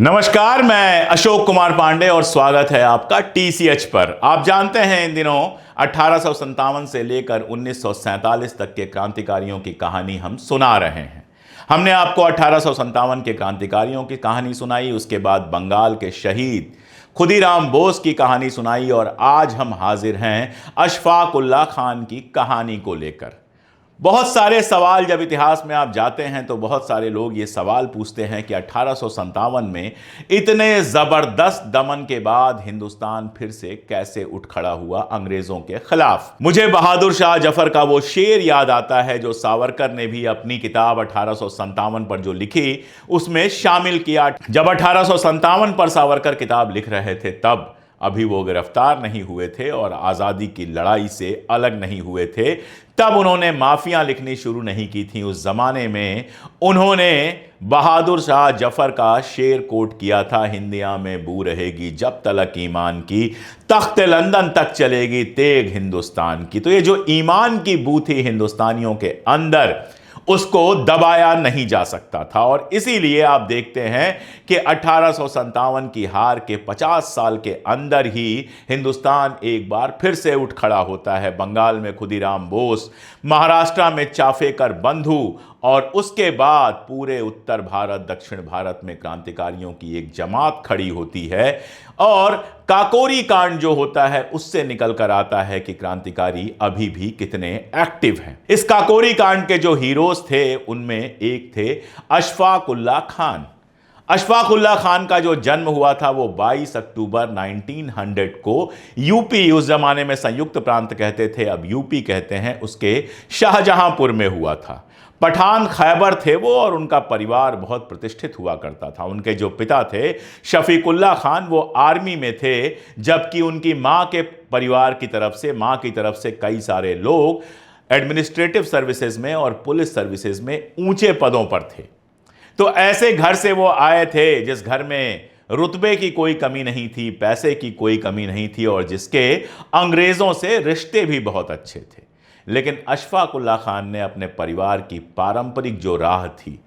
नमस्कार, मैं अशोक कुमार पांडे और स्वागत है आपका टीसीएच पर। आप जानते हैं इन दिनों 1857 से लेकर 1947 तक के क्रांतिकारियों की कहानी हम सुना रहे हैं। हमने आपको 1857 के क्रांतिकारियों की कहानी सुनाई, उसके बाद बंगाल के शहीद खुदीराम बोस की कहानी सुनाई और आज हम हाजिर हैं अशफाक उल्लाह खान की कहानी को लेकर। बहुत सारे सवाल, जब इतिहास में आप जाते हैं तो बहुत सारे लोग ये सवाल पूछते हैं कि 1857 में इतने ज़बरदस्त दमन के बाद हिंदुस्तान फिर से कैसे उठ खड़ा हुआ अंग्रेज़ों के खिलाफ। मुझे बहादुर शाह जफर का वो शेर याद आता है जो सावरकर ने भी अपनी किताब 1857 पर जो लिखी उसमें शामिल किया। जब 1857 पर सावरकर किताब लिख रहे थे तब अभी वो गिरफ्तार नहीं हुए थे और आज़ादी की लड़ाई से अलग नहीं हुए थे। तब उन्होंने माफिया लिखनी शुरू नहीं की थी। उस जमाने में उन्होंने बहादुर शाह जफर का शेर कोट किया था, हिंदिया में बू रहेगी जब तलक ईमान की, तख्त लंदन तक चलेगी तेग हिंदुस्तान की। तो ये जो ईमान की बू थी हिंदुस्तानियों के अंदर, उसको दबाया नहीं जा सकता था। और इसीलिए आप देखते हैं कि 1857 की हार के 50 साल के अंदर ही हिंदुस्तान एक बार फिर से उठ खड़ा होता है। बंगाल में खुदीराम बोस, महाराष्ट्र में चाफेकर बंधु और उसके बाद पूरे उत्तर भारत, दक्षिण भारत में क्रांतिकारियों की एक जमात खड़ी होती है। और काकोरी कांड जो होता है उससे निकल कर आता है कि क्रांतिकारी अभी भी कितने एक्टिव हैं। इस काकोरी कांड के जो हीरोज थे उनमें एक थे अशफाक उल्लाह खान। अशफाक उल्लाह खान का जो जन्म हुआ था वो 22 अक्टूबर 1900 को यूपी, उस जमाने में संयुक्त प्रांत कहते थे, अब यूपी कहते हैं, उसके शाहजहांपुर में हुआ था। पठान खैबर थे वो और उनका परिवार बहुत प्रतिष्ठित हुआ करता था। उनके जो पिता थे शफीकुल्लाह खान, वो आर्मी में थे, जबकि उनकी मां के परिवार की तरफ से, मां की तरफ से कई सारे लोग एडमिनिस्ट्रेटिव सर्विसेज में और पुलिस सर्विसेज में ऊंचे पदों पर थे। तो ऐसे घर से वो आए थे जिस घर में रुतबे की कोई कमी नहीं थी, पैसे की कोई कमी नहीं थी और जिसके अंग्रेजों से रिश्ते भी बहुत अच्छे थे। लेकिन अशफाक उल्लाह खान ने अपने परिवार की पारंपरिक जो राह थी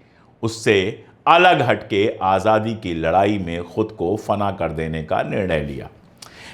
उससे अलग हटके आज़ादी की लड़ाई में खुद को फना कर देने का निर्णय लिया।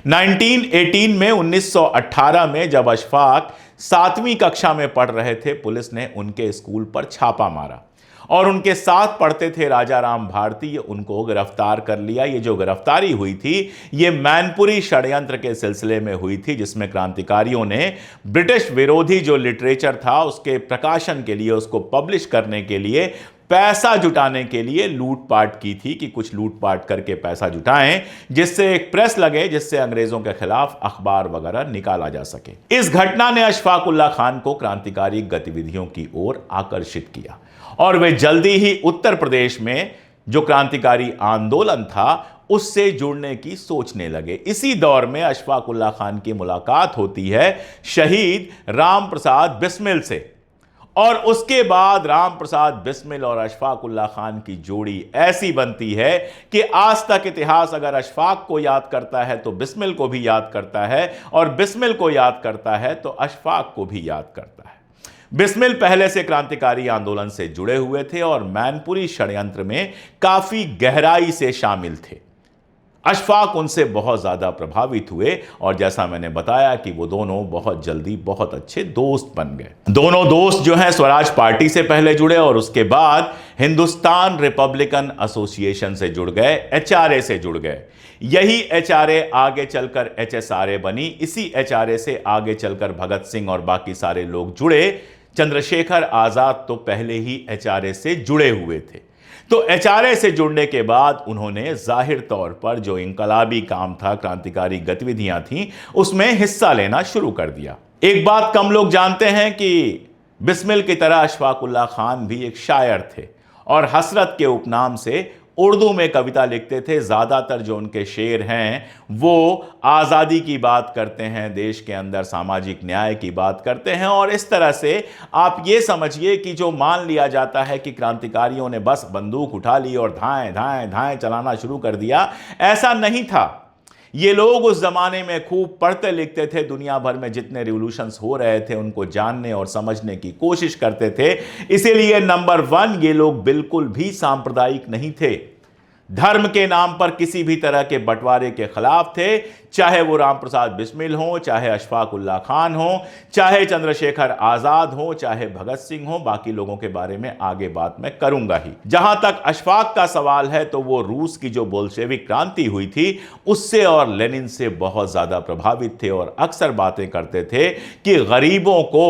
1918 में 1918 में जब अशफाक 7वीं कक्षा में पढ़ रहे थे, पुलिस ने उनके स्कूल पर छापा मारा और उनके साथ पढ़ते थे राजा राम भारती, उनको गिरफ्तार कर लिया। ये जो गिरफ्तारी हुई थी ये मैनपुरी षड्यंत्र के सिलसिले में हुई थी, जिसमें क्रांतिकारियों ने ब्रिटिश विरोधी जो लिटरेचर था उसके प्रकाशन के लिए, उसको पब्लिश करने के लिए, पैसा जुटाने के लिए लूटपाट की थी कि कुछ लूटपाट करके पैसा जुटाएं जिससे एक प्रेस लगे, जिससे अंग्रेजों के खिलाफ अखबार वगैरह निकाला जा सके। इस घटना ने अशफाक उल्लाह खान को क्रांतिकारी गतिविधियों की ओर आकर्षित किया और वे जल्दी ही उत्तर प्रदेश में जो क्रांतिकारी आंदोलन था उससे जुड़ने की सोचने लगे। इसी दौर में अशफाक उल्लाह खान की मुलाकात होती है शहीद राम प्रसाद बिस्मिल से और उसके बाद राम प्रसाद बिस्मिल और अशफाक उल्लाह खान की जोड़ी ऐसी बनती है कि आज तक इतिहास अगर अशफाक को याद करता है तो बिस्मिल को भी याद करता है और बिस्मिल को याद करता है तो अशफाक को भी याद करता है। बिस्मिल पहले से क्रांतिकारी आंदोलन से जुड़े हुए थे और मैनपुरी षड्यंत्र में काफी गहराई से शामिल थे। अशफाक उनसे बहुत ज्यादा प्रभावित हुए और जैसा मैंने बताया कि वो दोनों बहुत जल्दी बहुत अच्छे दोस्त बन गए। दोनों दोस्त जो हैं स्वराज पार्टी से पहले जुड़े और उसके बाद हिंदुस्तान रिपब्लिकन एसोसिएशन से जुड़ गए, एचआरए से जुड़ गए। यही एचआरए आगे चलकर एचएसआरए बनी। इसी एचआरए से आगे चलकर भगत सिंह और बाकी सारे लोग जुड़े। चंद्रशेखर आजाद तो पहले ही एचआरए से जुड़े हुए थे। तो एचआरए से जुड़ने के बाद उन्होंने जाहिर तौर पर जो इंकलाबी काम था, क्रांतिकारी गतिविधियां थीं, उसमें हिस्सा लेना शुरू कर दिया। एक बात कम लोग जानते हैं कि बिस्मिल की तरह अशफाक उल्लाह खान भी एक शायर थे और हसरत के उपनाम से उर्दू में कविता लिखते थे। ज़्यादातर जो उनके शेर हैं वो आज़ादी की बात करते हैं, देश के अंदर सामाजिक न्याय की बात करते हैं और इस तरह से आप ये समझिए कि जो मान लिया जाता है कि क्रांतिकारियों ने बस बंदूक उठा ली और धाएं धाएं धाएं चलाना शुरू कर दिया, ऐसा नहीं था। ये लोग उस जमाने में खूब पढ़ते लिखते थे, दुनिया भर में जितने रिवॉल्यूशंस हो रहे थे उनको जानने और समझने की कोशिश करते थे। इसीलिए नंबर 1, ये लोग बिल्कुल भी सांप्रदायिक नहीं थे। धर्म के नाम पर किसी भी तरह के बंटवारे के खिलाफ थे, चाहे वो राम प्रसाद बिस्मिल हो, चाहे अशफाक उल्ला खान हो, चाहे चंद्रशेखर आजाद हो, चाहे भगत सिंह हो। बाकी लोगों के बारे में आगे बात मैं करूंगा ही। जहां तक अशफाक का सवाल है तो वो रूस की जो बोल्शेविक क्रांति हुई थी उससे और लेनिन से बहुत ज्यादा प्रभावित थे और अक्सर बातें करते थे कि गरीबों को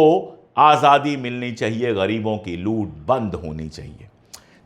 आजादी मिलनी चाहिए, गरीबों की लूट बंद होनी चाहिए।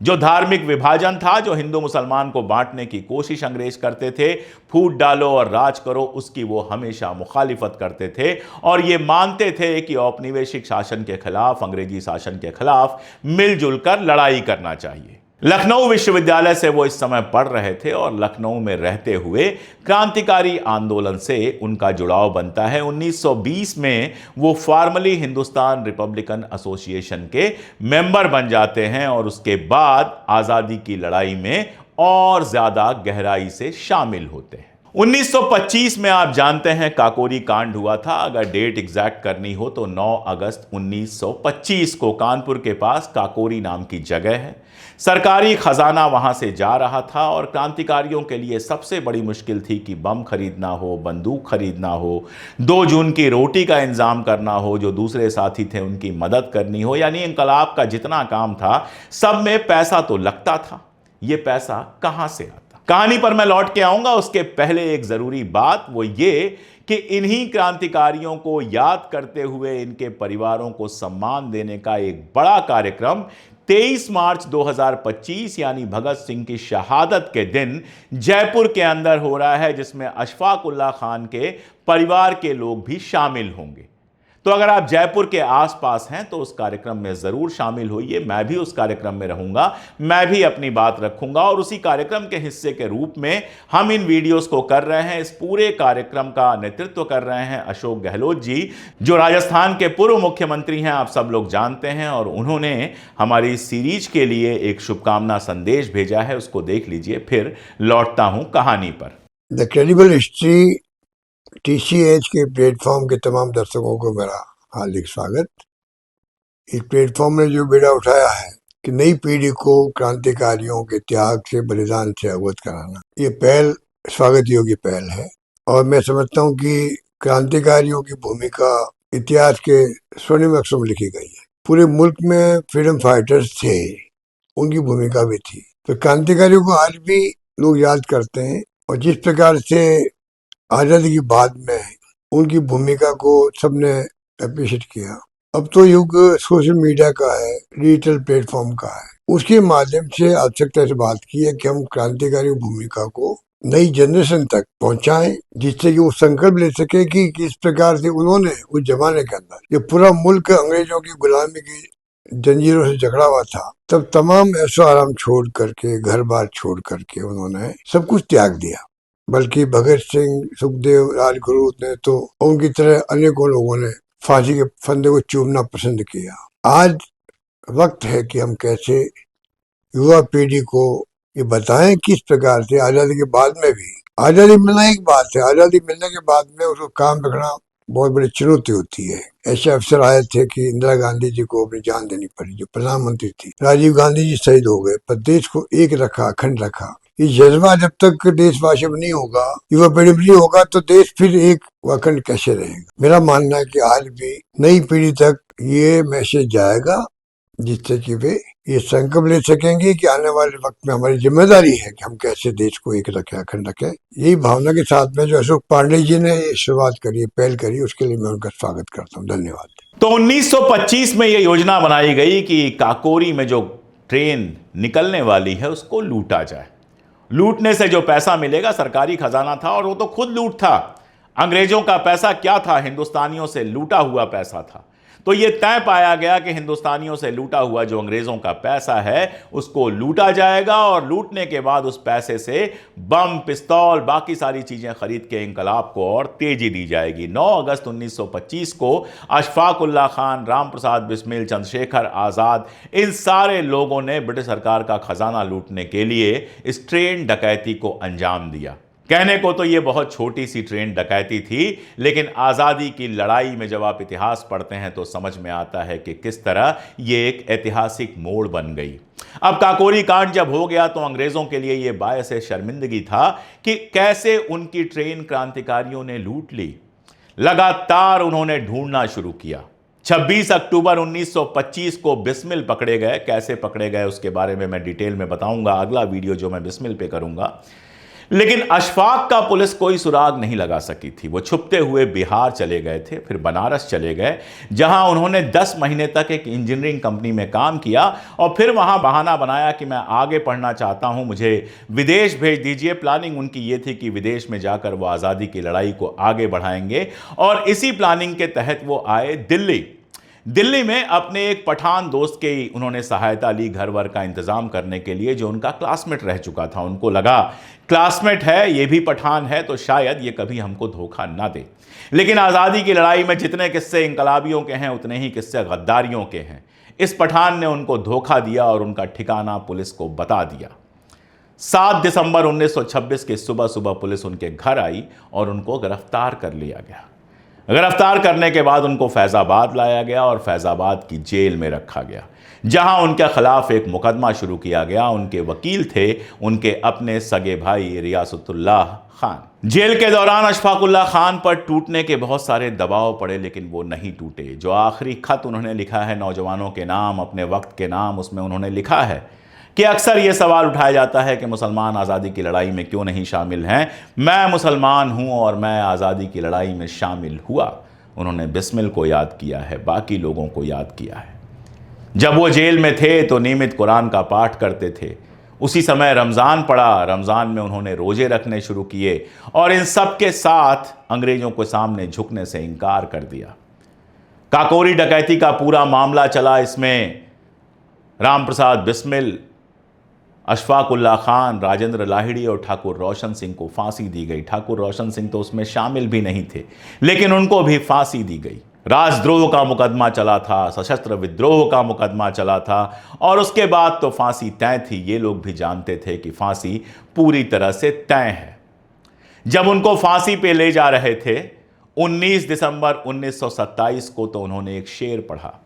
जो धार्मिक विभाजन था, जो हिंदू मुसलमान को बांटने की कोशिश अंग्रेज करते थे, फूट डालो और राज करो, उसकी वो हमेशा मुखालिफत करते थे और ये मानते थे कि औपनिवेशिक शासन के खिलाफ, अंग्रेजी शासन के खिलाफ मिलजुल कर लड़ाई करना चाहिए। लखनऊ विश्वविद्यालय से वो इस समय पढ़ रहे थे और लखनऊ में रहते हुए क्रांतिकारी आंदोलन से उनका जुड़ाव बनता है। 1920 में वो फॉर्मली हिंदुस्तान रिपब्लिकन एसोसिएशन के मेंबर बन जाते हैं और उसके बाद आज़ादी की लड़ाई में और ज़्यादा गहराई से शामिल होते हैं। 1925 में आप जानते हैं काकोरी कांड हुआ था। अगर डेट एग्जैक्ट करनी हो तो 9 अगस्त 1925 को कानपुर के पास काकोरी नाम की जगह है। सरकारी खजाना वहां से जा रहा था और क्रांतिकारियों के लिए सबसे बड़ी मुश्किल थी कि बम खरीदना हो, बंदूक खरीदना हो, 2 जून की रोटी का इंतजाम करना हो, जो दूसरे साथी थे उनकी मदद करनी हो। यानी इंकलाब का जितना काम था सब में पैसा तो लगता था। यह पैसा कहां से आता? कहानी पर मैं लौट के आऊंगा। उसके पहले एक जरूरी बात वो ये कि इन्हीं क्रांतिकारियों को याद करते हुए इनके परिवारों को सम्मान देने का एक बड़ा कार्यक्रम 23 मार्च 2025 यानी भगत सिंह की शहादत के दिन जयपुर के अंदर हो रहा है, जिसमें अशफाक उल्ला खान के परिवार के लोग भी शामिल होंगे। तो अगर आप जयपुर के आसपास हैं तो उस कार्यक्रम में जरूर शामिल होइए। मैं भी उस कार्यक्रम में रहूंगा, मैं भी अपनी बात रखूंगा और उसी कार्यक्रम के हिस्से के रूप में हम इन वीडियोस को कर रहे हैं। इस पूरे कार्यक्रम का नेतृत्व कर रहे हैं अशोक गहलोत जी, जो राजस्थान के पूर्व मुख्यमंत्री हैं, आप सब लोग जानते हैं। और उन्होंने हमारी सीरीज के लिए एक शुभकामना संदेश भेजा है, उसको देख लीजिए, फिर लौटता हूं कहानी पर। द क्रेडिबल हिस्ट्री TCH के प्लेटफॉर्म के तमाम दर्शकों को मेरा हार्दिक स्वागत। इस प्लेटफॉर्म ने जो बेड़ा उठाया है कि नई पीढ़ी को क्रांतिकारियों के त्याग से, बलिदान से अवगत कराना, ये पहल स्वागत योग्य पहल है। और मैं समझता हूँ कि क्रांतिकारियों की भूमिका इतिहास के स्वर्णिम अक्षरों में लिखी गई है। पूरे मुल्क में फ्रीडम फाइटर्स थे, उनकी भूमिका भी थी। तो क्रांतिकारियों को आज भी लोग याद करते हैं और जिस प्रकार से आजादी के बाद में उनकी भूमिका को सबने अप्रिशिएट किया। अब तो युग सोशल मीडिया का है, डिजिटल प्लेटफॉर्म का है। उसके माध्यम से आवश्यकता से बात की है कि हम क्रांतिकारी भूमिका को नई जनरेशन तक पहुंचाएं, जिससे कि वो संकल्प ले सके कि किस प्रकार से उन्होंने उस जमाने के अंदर ये पूरा मुल्क अंग्रेजों की गुलामी की जंजीरों से जकड़ा हुआ था, तब तमाम ऐशो आराम छोड़ करके, घर बार छोड़ करके उन्होंने सब कुछ त्याग दिया। बल्कि भगत सिंह, सुखदेव, राजगुरु ने तो उनकी तरह अनेकों लोगों ने फांसी के फंदे को चूमना पसंद किया। आज वक्त है कि हम कैसे युवा पीढ़ी को ये बताएं किस प्रकार से आजादी के बाद में भी, आजादी मिलना एक बात है, आजादी मिलने के बाद में उसको काम रखना बहुत बड़ी चुनौती होती है। ऐसे अवसर आए थे कि इंदिरा गांधी जी को अपनी जान देनी पड़ी, जो प्रधानमंत्री थी। राजीव गांधी जी शहीद हो गए, पर देश को एक रखा, अखंड रखा। ये जज्बा जब तक देशवासियों में नहीं होगा, युवा पीढ़ी में नहीं होगा, तो देश फिर एक अखंड कैसे रहेगा। मेरा मानना है कि आज भी नई पीढ़ी तक ये मैसेज जाएगा, जिससे कि वे ये संकल्प ले सकेंगे कि आने वाले वक्त में हमारी जिम्मेदारी है कि हम कैसे देश को एक रखें, अखंड रखें। यही भावना के साथ में जो अशोक पांडे जी ने ये शुरुआत करी, पहल करी, उसके लिए मैं उनका स्वागत करता हूँ। धन्यवाद। तो 1925 में यह योजना बनाई गई कि काकोरी में जो ट्रेन निकलने वाली है उसको लूटा जाए। लूटने से जो पैसा मिलेगा, सरकारी खजाना था और वो तो खुद लूट था। अंग्रेजों का पैसा क्या था? हिंदुस्तानियों से लूटा हुआ पैसा था। तो यह तय पाया गया कि हिंदुस्तानियों से लूटा हुआ जो अंग्रेजों का पैसा है उसको लूटा जाएगा और लूटने के बाद उस पैसे से बम, पिस्तौल, बाकी सारी चीजें खरीद के इंकलाब को और तेजी दी जाएगी। 9 अगस्त 1925 को अशफाक उल्ला खान, राम प्रसाद बिस्मिल, चंद्रशेखर आजाद, इन सारे लोगों ने ब्रिटिश सरकार का खजाना लूटने के लिए इस ट्रेन डकैती को अंजाम दिया। कहने को तो ये बहुत छोटी सी ट्रेन डकैती थी, लेकिन आज़ादी की लड़ाई में जब आप इतिहास पढ़ते हैं तो समझ में आता है कि किस तरह ये एक ऐतिहासिक मोड़ बन गई। अब काकोरी कांड जब हो गया तो अंग्रेजों के लिए यह बायस शर्मिंदगी था कि कैसे उनकी ट्रेन क्रांतिकारियों ने लूट ली। लगातार उन्होंने ढूंढना शुरू किया। 26 अक्टूबर 1925 को बिस्मिल पकड़े गए। कैसे पकड़े गए उसके बारे में मैं डिटेल में बताऊंगा, अगला वीडियो जो मैं बिस्मिल पे करूंगा। लेकिन अशफाक का पुलिस कोई सुराग नहीं लगा सकी थी। वो छुपते हुए बिहार चले गए थे, फिर बनारस चले गए, जहां उन्होंने 10 महीने तक एक इंजीनियरिंग कंपनी में काम किया और फिर वहां बहाना बनाया कि मैं आगे पढ़ना चाहता हूं, मुझे विदेश भेज दीजिए। प्लानिंग उनकी ये थी कि विदेश में जाकर वो आज़ादी की लड़ाई को आगे बढ़ाएंगे और इसी प्लानिंग के तहत वो आए दिल्ली में अपने एक पठान दोस्त के उन्होंने सहायता ली घर वर का इंतजाम करने के लिए, जो उनका क्लासमेट रह चुका था। उनको लगा क्लासमेट है, ये भी पठान है, तो शायद ये कभी हमको धोखा ना दे। लेकिन आज़ादी की लड़ाई में जितने किस्से इंकलाबियों के हैं उतने ही किस्से गद्दारियों के हैं। इस पठान ने उनको धोखा दिया और उनका ठिकाना पुलिस को बता दिया। 7 दिसंबर 1926 की सुबह सुबह पुलिस उनके घर आई और उनको गिरफ्तार कर लिया गया। गिरफ्तार करने के बाद उनको फैजाबाद लाया गया और फैजाबाद की जेल में रखा गया, जहां उनके खिलाफ एक मुकदमा शुरू किया गया। उनके वकील थे उनके अपने सगे भाई रियासतुल्लाह खान। जेल के दौरान अशफाकुल्लाह खान पर टूटने के बहुत सारे दबाव पड़े, लेकिन वो नहीं टूटे। जो आखिरी खत उन्होंने लिखा है नौजवानों के नाम, अपने वक्त के नाम, उसमें उन्होंने लिखा है कि अक्सर यह सवाल उठाया जाता है कि मुसलमान आज़ादी की लड़ाई में क्यों नहीं शामिल हैं। मैं मुसलमान हूं और मैं आज़ादी की लड़ाई में शामिल हुआ। उन्होंने बिस्मिल को याद किया है, बाकी लोगों को याद किया है। जब वो जेल में थे तो नियमित कुरान का पाठ करते थे। उसी समय रमज़ान पड़ा। रमज़ान में उन्होंने रोजे रखने शुरू किए और इन सब के साथ अंग्रेज़ों के सामने झुकने से इनकार कर दिया। काकोरी डकैती का पूरा मामला चला। इसमें राम प्रसाद बिस्मिल, अशफाकुल्लाह खान, राजेंद्र लाहिड़ी और ठाकुर रोशन सिंह को फांसी दी गई। ठाकुर रोशन सिंह तो उसमें शामिल भी नहीं थे, लेकिन उनको भी फांसी दी गई। राजद्रोह का मुकदमा चला था, सशस्त्र विद्रोह का मुकदमा चला था और उसके बाद तो फांसी तय थी। ये लोग भी जानते थे कि फांसी पूरी तरह से तय है। जब उनको फांसी पे ले जा रहे थे 19 दिसंबर 1927 को, तो उन्होंने एक शेर पढ़ा,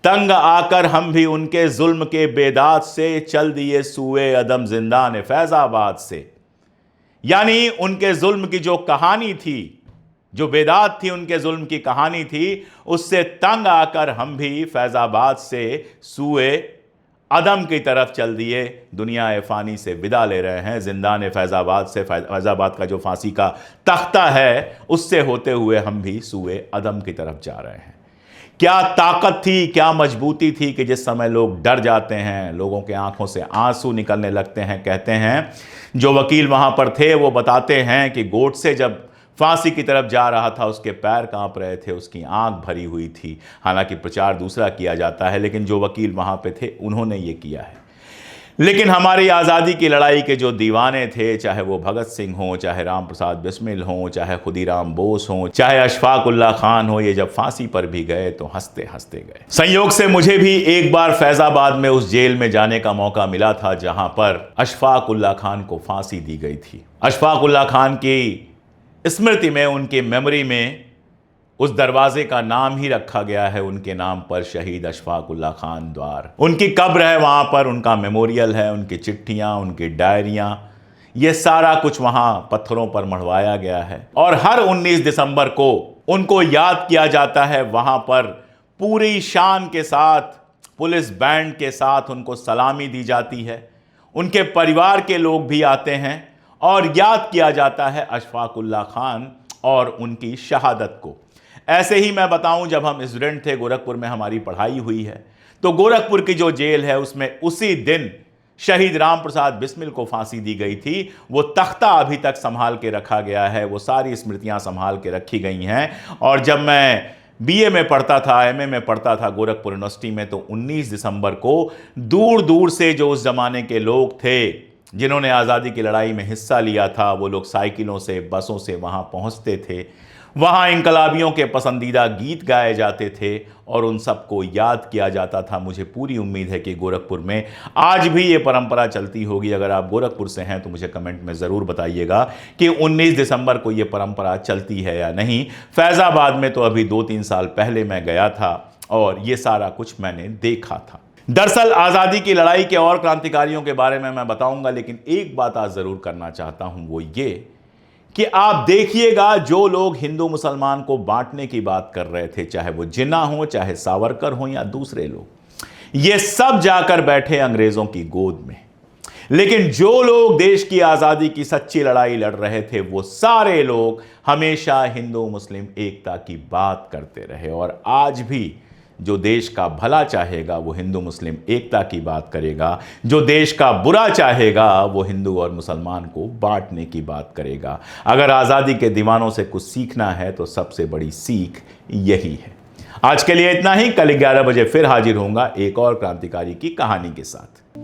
तंग आकर हम भी उनके जुल्म के बेदात से चल दिए सूए अदम जिंदान फैजाबाद से। यानी उनके जुल्म की जो कहानी थी, जो बेदात थी, उनके जुल्म की कहानी थी, उससे तंग आकर हम भी फैजाबाद से सूए अदम की तरफ चल दिए, दुनिया फानी से विदा ले रहे हैं। जिंदान फैजाबाद से, फैजाबाद का जो फांसी का तख्ता है, उससे होते हुए हम भी सूए अदम की तरफ जा रहे हैं। क्या ताकत थी, क्या मजबूती थी कि जिस समय लोग डर जाते हैं, लोगों के आंखों से आंसू निकलने लगते हैं। कहते हैं जो वकील वहां पर थे वो बताते हैं कि गोडसे जब फांसी की तरफ जा रहा था उसके पैर कांप रहे थे, उसकी आंख भरी हुई थी। हालांकि प्रचार दूसरा किया जाता है, लेकिन जो वकील वहां पे थे उन्होंने ये किया है। लेकिन हमारी आज़ादी की लड़ाई के जो दीवाने थे, चाहे वो भगत सिंह हो, चाहे राम प्रसाद बिस्मिल हो, चाहे खुदीराम बोस हो, चाहे अशफाकुल्लाह खान हो, ये जब फांसी पर भी गए तो हंसते हंसते गए। संयोग से मुझे भी एक बार फैजाबाद में उस जेल में जाने का मौका मिला था जहां पर अशफाकुल्लाह खान को फांसी दी गई थी। अशफाकुल्लाह खान की स्मृति में, उनकी मेमोरी में उस दरवाजे का नाम ही रखा गया है उनके नाम पर, शहीद अशफाकुल्लाह खान द्वार। उनकी कब्र है वहां पर, उनका मेमोरियल है, उनकी चिट्ठियां, उनकी डायरियां, ये सारा कुछ वहां पत्थरों पर मढ़वाया गया है। और हर 19 दिसंबर को उनको याद किया जाता है। वहां पर पूरी शान के साथ, पुलिस बैंड के साथ उनको सलामी दी जाती है। उनके परिवार के लोग भी आते हैं और याद किया जाता है अशफाकुल्लाह खान और उनकी शहादत को। ऐसे ही मैं बताऊं, जब हम स्टूडेंट थे, गोरखपुर में हमारी पढ़ाई हुई है, तो गोरखपुर की जो जेल है उसमें उसी दिन शहीद राम प्रसाद बिस्मिल को फांसी दी गई थी। वो तख्ता अभी तक संभाल के रखा गया है, वो सारी स्मृतियां संभाल के रखी गई हैं। और जब मैं बीए में पढ़ता था, एमए में पढ़ता था गोरखपुर यूनिवर्सिटी में, तो 19 दिसंबर को दूर दूर से जो उस जमाने के लोग थे जिन्होंने आज़ादी की लड़ाई में हिस्सा लिया था, वो लोग साइकिलों से, बसों से वहाँ पहुँचते थे। वहाँ इंकलाबियों के पसंदीदा गीत गाए जाते थे और उन सबको याद किया जाता था। मुझे पूरी उम्मीद है कि गोरखपुर में आज भी ये परंपरा चलती होगी। अगर आप गोरखपुर से हैं तो मुझे कमेंट में ज़रूर बताइएगा कि 19 दिसंबर को ये परंपरा चलती है या नहीं। फैज़ाबाद में तो अभी 2-3 साल पहले मैं गया था और ये सारा कुछ मैंने देखा था। दरअसल आजादी की लड़ाई के और क्रांतिकारियों के बारे में मैं बताऊंगा, लेकिन एक बात आज जरूर करना चाहता हूं, वो ये कि आप देखिएगा जो लोग हिंदू मुसलमान को बांटने की बात कर रहे थे, चाहे वो जिन्ना हो, चाहे सावरकर हो या दूसरे लोग, ये सब जाकर बैठे अंग्रेजों की गोद में। लेकिन जो लोग देश की आजादी की सच्ची लड़ाई लड़ रहे थे, वो सारे लोग हमेशा हिंदू मुस्लिम एकता की बात करते रहे। और आज भी जो देश का भला चाहेगा वो हिंदू मुस्लिम एकता की बात करेगा, जो देश का बुरा चाहेगा वो हिंदू और मुसलमान को बांटने की बात करेगा। अगर आजादी के दीवानों से कुछ सीखना है तो सबसे बड़ी सीख यही है। आज के लिए इतना ही। कल 11 बजे फिर हाजिर होऊंगा एक और क्रांतिकारी की कहानी के साथ।